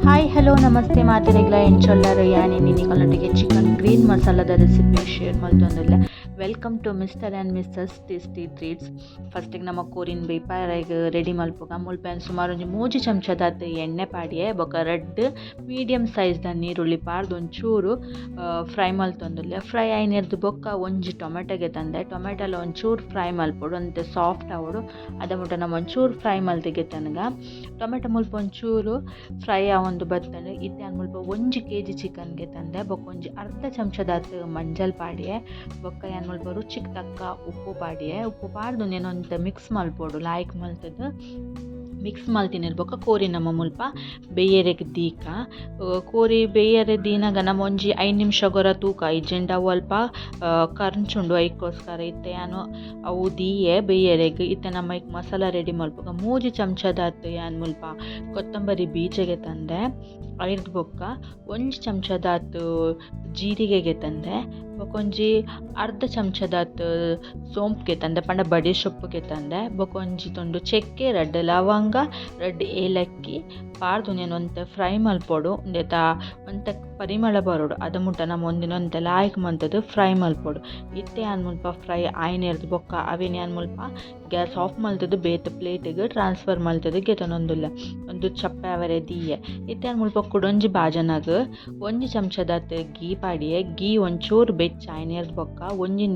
Hi hello ನಮಸ್ತೆ ಮಾತೆರೆಗ್ಲ ಎಂಚೊಲ್ಲರು ಯಾನೆ ನಿನಿಗಳೊಟ್ಟಿಗೆ ಚಿಕನ್ ಗ್ರೀನ್ ಮಸಾಲದ ರೆಸಿಪಿ ಶೇರ್ ಮಲ್ತೊಂದುಲ್ಲೆ. Welcome to mister and missus tasty treats. ಫಸ್ಟಿಗೆ ನಮ್ಮ ಕೋರಿನ ಬೇಪಾರಾಗ ರೆಡಿ ಮಲ್ಪುಗ ಮುಲ್ಪೆನ್ ಸುಮಾರು ಒಂಜಿ 3 ಚಮಚದಾತ್ ಎಣ್ಣೆ ಪಾಡಿಯೆ ಬೊಕ ರೆಡ್ ಮೀಡಿಯಮ್ ಸೈಜ್ದ ನೀರುಳ್ಳಿ ಪಾಡ್ದು ಒಂಚೂರು ಫ್ರೈ ಮಲ್ತೊಂದುಲ್ಲೆ. ಫ್ರೈ ಆಯ್ನೆರ್ದು ಬೊಕ್ಕ ಒಂಜಿ ಟೊಮೆಟೊಗೆ ತಂದೆ ಟೊಮೆಟೊಲ ಒಂಚೂರು ಫ್ರೈ ಮಲ್ಪೊಡು ಒಂತೆ ಸಾಫ್ಟ್ ಆವಡು ಅದ ಮುಟ್ಟ ನಮ್ಮ ಒಂಚೂರು ಫ್ರೈ ಮಲ್ತಿಗೆ ತನಗ ಟೊಮೆಟೊ ಮುಲ್ಪ ಒಂಚೂರು ಫ್ರೈ ಆವೊಂದು ಬತ್ತಂಡು ಇತ್ತೆ ಅನ್ ಮುಲ್ಪ 1 kg ಚಿಕನ್ಗೆ ತಂದೆ ಬೊಕ್ಕ ಒಂಜಿ ಅರ್ಧ ಚಮಚದಾತ್ ಮಂಜಲ್ ಪಾಡಿಯೆ ಬೊಕ್ಕ ಏನ್ ಮುಲ್ಪ ರುಚಿಗೆ ತಕ್ಕ ಉಪ್ಪು ಪಾಡಿಯೆ ಉಪ್ಪು ಪಾಡ್ದು ನೆನೊಂತ ಮಿಕ್ಸ್ ಮಲ್ಪೊಡು ಲಾಯ್ಕ್ ಮಲ್ತದ್ದು ಮಿಕ್ಸ್ ಮಲ್ತಿನಿರ್ ಬೊಕ್ಕ ಕೋರಿ ನಮ್ಮ ಮುಲ್ಪ ಬೇಯರೆಗ್ ದೀಕ ಕೋರಿ ಬೇಯರೆ ದೀನಾಗ ನಮ್ಮ ಒಂಜಿ 5 ನಿಮಿಷ ಗೊರ ತೂಕ ಇಜ್ಜೆಂಡ ಅವು ಅಲ್ಪ ಕರ್ಂಚುಂಡು ಐಕ್ಕೋಸ್ಕರ ಇತ್ತೆ ಏನು ಅವು ದೀಯೆ ಬೇಯರೆಗ್ ಇತ್ತೆ ನಮ್ಮ ಐಕ್ ಮಸಾಲ ರೆಡಿ ಮಲ್ಪುಗ 3 ಚಮಚದಾತ್ ಏನ್ ಮುಲ್ಪ ಕೊತ್ತಂಬರಿ ಬೀಜಗೆ ತಂದೆ ಐರ್ದು ಬೊಕ್ಕ 1 ಚಮಚದಾತ್ ಜೀರಿಗೆಗೆ ತಂದೆ ಬೊಕೊಂಜಿ ಅರ್ಧ ಚಮಚದಾತ್ ಸೋಂಪಿಗೆ ತಂದೆ ಪಂಡ ಬಡಿ ಸೊಪ್ಪುಗೆ ತಂದೆ ಬೊಕೊಂಜಿ ತುಂಡು ಚೆಕ್ಕೆ ರೆಡ್ ಲವಂಗ ರೆಡ್ ಏಲಕ್ಕಿ ಪಾಡ್ದು ಒಂತೆ ಫ್ರೈ ಮಲ್ಪೊಡು ಉಂದೆತ ಒಂತೆ ಪರಿಮಳ ಬರೋಡು ಅದ ಮುಟ್ಟ ನಮ್ಮ ಒಂದಿನೊಂತೆ ಲಾಯ್ಕ್ ಮಂತದ್ದು ಫ್ರೈ ಮಲ್ಪೊಡು ಇತ್ತೆ ಏನ್ ಮುಲ್ಪ ಫ್ರೈ ಆಯ್ನೆರ್ದು ಬೊಕ್ಕ ಅವೇನು ಏನ್ ಮುಲ್ಪ ಗ್ಯಾಸ್ ಆಫ್ ಮಲ್ತದ್ದು ಬೇತ ಪ್ಲೇಟಿಗೆ ಟ್ರಾನ್ಸ್ಫರ್ ಮಲ್ತದ್ದು ಗೆತನೊಂದುಲ್ಲ ಒಂದು ಚಪ್ಪೆ ಅವರೇ ದೀಯೆ ಇತ್ತೆ ಏನ್ ಮುಲ್ಪ ಕುಡೊಂಜಿ ಬಾಜನಾಗ 1 ಚಮಚದಾತ್ ಗೀ ಪಾಡಿಯೆ ಗೀ ಒಂಚೂರು ಬೆಚ್ಚ ಆಯ್ನೆರ್ದು ಬೊಕ್ಕ ಒಂಜಿ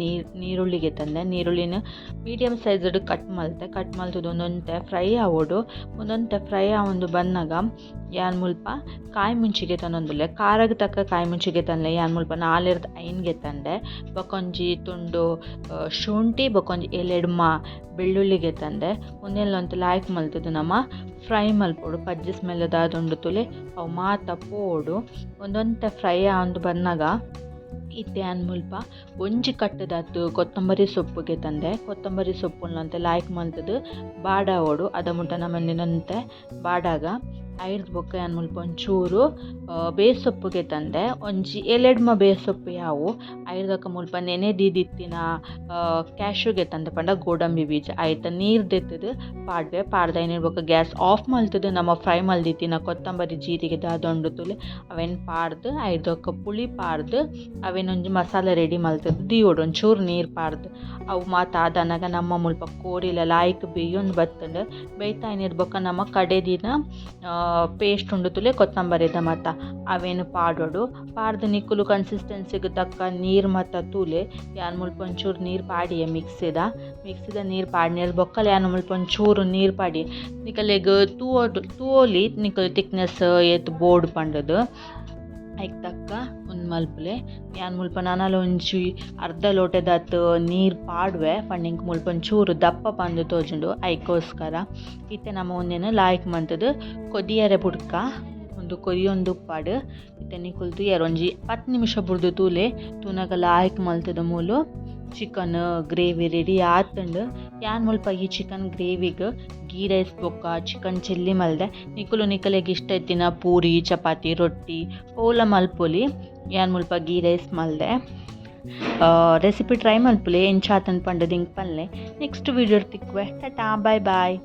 ನೀರುಳ್ಳಿಗೆ ತಂದೆ ನೀರುಳ್ಳಿನ ಮೀಡಿಯಮ್ ಸೈಜ್ಡ್ ಕಟ್ ಮಲ್ತದ್ದು ಒಂದೊಂತೆ ಫ್ರೈ ಆವೋಡು ಒಂದೊಂತೆ ಫ್ರೈ ಆವೊಂದು ಬಂದಾಗ ಏನ್ ಮುಲ್ಪ ಕಾಯಿ ಮುಂಚಿಗೆ ತಂದೊಂದುಲ್ಲೆ ಖಾರಗೆ ತಕ್ಕ ಕಾಯಿ ಮುಂಚಿಗೆ ತಂದೆ ಏನ್ ಮುಲ್ಪ 4-5 ತಂದೆ ಬೊಕೊಂಜಿ ತುಂಡು ಶುಂಠಿ ಬೊಕೊಂಜಿ ಎಲೆಡ್ಮ ಬೆಳ್ಳುಳ್ಳಿಗೆ ತಂದೆ ಒಂದೆಲ್ಲೊಂದು ಲಾಯ್ಕ್ ಮಲ್ತದ್ದು ನಮ್ಮ ಫ್ರೈ ಮಲ್ಪೊಡು ಪಜ್ಜಿ ಸ್ಮೆಲ್ ದಾದೊಂಡು ತುಲೆ ಅವು ಮಾತ ಪೋಡು ಒಂದೊಂತೆ ಫ್ರೈ ಆವೊಂದು ಬಂದಾಗ ಇತ್ತೆ ಏನ್ ಮುಲ್ಪ ಒಂಜಿ ಕಟ್ಟದಾತು ಕೊತ್ತಂಬರಿ ಸೊಪ್ಪುಗೆ ತಂದೆ ಕೊತ್ತಂಬರಿ ಸೊಪ್ಪುನಂತೆ ಲಾಯ್ಕ್ ಮಲ್ತದ್ದು ಬಾಡಾವೋಡು ಅದ ಮುಟ್ಟ ನಮ್ಮಂದಿನಂತೆ ಬಾಡಾಗ ಐರ್ದು ಬೊಕ್ಕ ಏನ್ ಮುಲ್ಪ ಒಂಚೂರು ಬೇಸೊಪ್ಪುಗೆ ತಂದೆ ಒಂಜಿ ಎಲೆಡ್ಮ ಬೇಸೊಪ್ಪು ಯಾವು ಐರ್ದಕ್ಕ ಮುಲ್ಪ ನೆನೆ ದೀದಿತ್ತಿನ ಕ್ಯಾಶುಗೆ ತಂದೆ ಪಂಡ ಗೋಡಂಬಿ ಬೀಜ ಆಯ್ತ ನೀರು ದೆತ್ತದು ಪಾಡ್ದ ಏನೇನು ಬೊಕ್ಕ ಗ್ಯಾಸ್ ಆಫ್ ಮಲ್ತದ್ದು ನಮ್ಮ ಫ್ರೈ ಮಲ್ದಿತ್ತಿನ ಕೊತ್ತಂಬರಿ ಜೀರಿಗೆ ದಾದೊಂಡು ತುಲೆ ಅವೇನು ಪಾಡ್ದು ಐರ್ದಕ್ಕ ಪುಳಿ ಪಾಡ್ದು ಅವೇನೊಂಜಿ ಮಸಾಲೆ ರೆಡಿ ಮಲ್ತದ್ದು ದೀವೋಡು ಒಂಚೂರು ನೀರು ಪಾಡ್ದು ಅವು ಮಾತಾದನಾಗ ನಮ್ಮ ಮುಲ್ಪ ಕೋರಿಲ ಲಾಯ್ಕ್ ಬೇಯೊಂದು ಬತ್ತಂಡು ಬೇಯ್ತಾ ಏನಿರ್ ಬೊಕ್ಕ ನಮ್ಮ ಕಡೆದಿನ ಪೇಸ್ಟ್ ಉಂಡು ತುಲೆ ಕೊತ್ತಂಬರಿದ ಮತ್ತ ಅವೇನು ಪಾಡೋಡು ಪಾಡ್ದು ನಿಕ್ಕುಲು ಕನ್ಸಿಸ್ಟೆನ್ಸಿಗೆ ತಕ್ಕ ನೀರು ಮತ್ತು ತುಲೆ ಯಾನ್ ಮುಲ್ಪ ಒಂಚೂರು ನೀರು ಪಾಡಿಯೆ ಮಿಕ್ಸಿದ ನೀರು ಪಾಡಿನೇರು ಬೊಕ್ಕಲ ಯಾನ್ ಮುಲ್ಪ ಒಂಚೂರು ನೀರು ಪಾಡಿ ನಿಕಲೆಗ್ ತೂವೋಲಿ ನಿಕಲ್ ತಿಕ್ನೆಸ್ ಏತ್ ಬೋರ್ಡ್ ಪಂಡದು ಐಕ್ ತಕ್ಕ ಒಂದು ಮಲ್ಪಲೆ ಯಾನ್ ಮುಲ್ಪ ನಾನಲ್ಲ ಒಂಜಿ ಅರ್ಧ ಲೋಟದಾತ್ ನೀರು ಪಾಡುವೆ ಪಂಡಿಂಗ್ ಮುಲ್ಪ ಒಂಚೂರು ದಪ್ಪ ಪಂದು ತೋಜುಂಡು ಐಕೋಸ್ಕರ ಇತ್ತೆ ನಮ್ಮ ಒಂದೇನು ಲಾಯ್ಕ್ ಮಂತದ್ದು ಕೊದಿಯರೆ ಬುಡ್ಕ ಒಂದು ಕೊರಿಯೊಂದು ಉಪ್ಪಾಡು ಇತ್ತೆ ನಿಕುಲ್ತು ಒಂಜಿ 10 ನಿಮಿಷ ಬುಡ್ದು ತೂನಗ ಲಾಯ್ಕ್ ಮಲ್ತದ ಮೂಲು ಚಿಕನ್ ಗ್ರೇವಿ ರೆಡಿ ಆತಂಡು ಯಾನ್ ಮುಲ್ಪ ಈ ಚಿಕನ್ ಗ್ರೇವಿಗೆ ಗೀ ರೈಸ್ ಬೊಕ್ಕ ಚಿಕನ್ ಚಿಲ್ಲಿ ಮಲ್ದೆ ನಿಕಲೆಗೆ ಇಷ್ಟ ಇತ್ತಿನ ಪೂರಿ ಚಪಾತಿ ರೊಟ್ಟಿ ಓಲ ಮಲ್ಪೊಲಿ ಯಾನ್ ಮುಲ್ಪ ಗೀ ರೈಸ್ ಮಲ್ದೆ ರೆಸಿಪಿ ಟ್ರೈ ಮಲ್ಪೊಲಿ ಎಂಚಾತನ್ ಪಂಡದಿಂಗ್ ಪಲ್ಲೆ ನೆಕ್ಸ್ಟ್ ವೀಡಿಯೋ ತಿಕ್ವೆ ಟಾಟಾ ಬಾಯ್ ಬಾಯ್.